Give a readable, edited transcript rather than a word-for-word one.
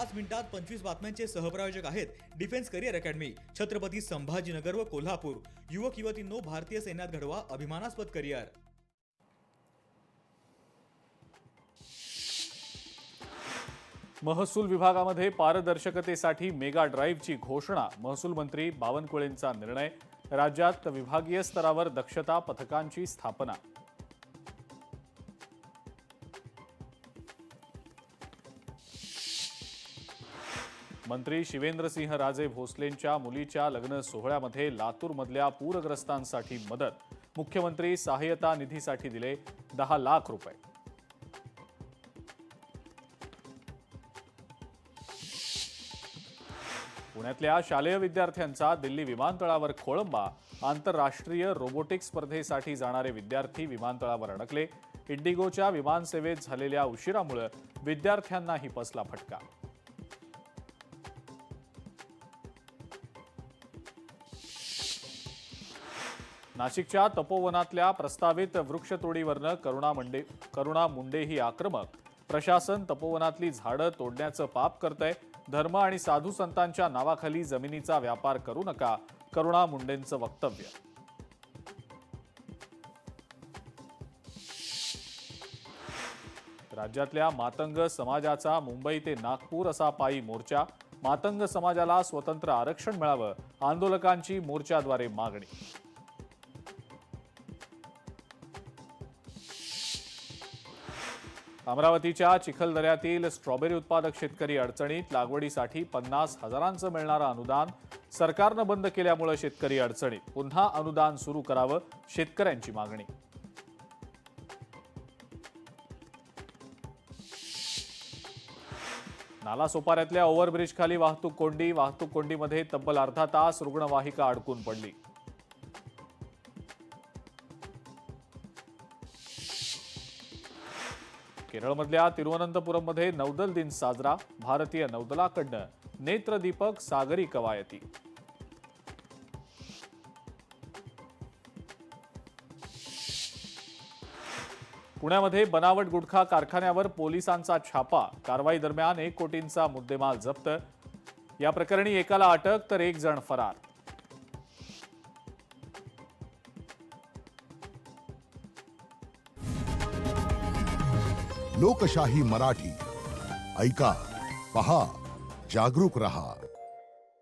5 मिनिटात 25 बातम्यांचे सहप्रायोजक आहेत defence career academy, Chhatrapati Sambhajinagar व कोल्हापूर। युवक युवतींनो, भारतीय सैन्यात घडवा अभिमानास्पद करिअर। महसूल विभागामध्ये पारदर्शकतेसाठी मेगा ड्राईव्हची घोषणा। महसूल मंत्री बावनकुळेंचा निर्णय। राज्यात विभागीय स्तरावर दक्षता पथकांची स्थापना। मंत्री शिवेंद्रसिंह राजे भोसलेंच्या मुलीच्या लग्न सोहळ्यामध्ये लातूरमधल्या पूरग्रस्तांसाठी मदत। मुख्यमंत्री सहाय्यता निधीसाठी दिले 10 लाख रुपये। पुण्यातल्या शालेय विद्यार्थ्यांचा दिल्ली विमानतळावर खोळंबा। आंतरराष्ट्रीय रोबोटिक्स स्पर्धेसाठी जाणारे विद्यार्थी विमानतळावर अडकले। इंडिगोच्या विमानसेवेत झालेल्या उशिरामुळे विद्यार्थ्यांनाही बसला फटका। नाशिकच्या तपोवनातल्या प्रस्तावित वृक्षतोडीवरनं करुणा मुंडेही आक्रमक। प्रशासन तपोवनातली झाडं तोडण्याचं पाप करतंय। धर्म आणि साधू संतांच्या नावाखाली जमिनीचा व्यापार करू नका, करुणा मुंडेंचं वक्तव्य। राज्यातल्या मातंग समाजाचा मुंबई ते नागपूर असा पायी मोर्चा। मातंग समाजाला स्वतंत्र आरक्षण मिळावं, आंदोलकांची मोर्चाद्वारे मागणी। अमरावतीच्या चिखलदऱ्यातील स्ट्रॉबेरी उत्पादक शेतकरी अडचणीत। लागवडीसाठी 50,000चं मिळणारं अनुदान सरकारनं बंद केल्यामुळे शेतकरी अडचणीत। पुन्हा अनुदान सुरू करावं, शेतकऱ्यांची मागणी। नालासोपाऱ्यातल्या ओव्हरब्रिजखाली वाहतूक कोंडी। वाहतूक कोंडीमध्ये तब्बल अर्धा तास रुग्णवाहिका अडकून पडली। केरळमधल्या तिरुवनंतपुरममध्ये नौदल दिन साजरा। भारतीय नौदलाकडनं नेत्रदीपक सागरी कवायती। पुण्यामध्ये बनावट गुटखा कारखान्यावर पोलिसांचा छापा। कारवाई दरम्यान 1 कोटींचा मुद्देमाल जप्त। या प्रकरणी एकाला अटक तर 1 जण फरार। लोकशाही मराठी ऐका, पहा, जागरूक रहा।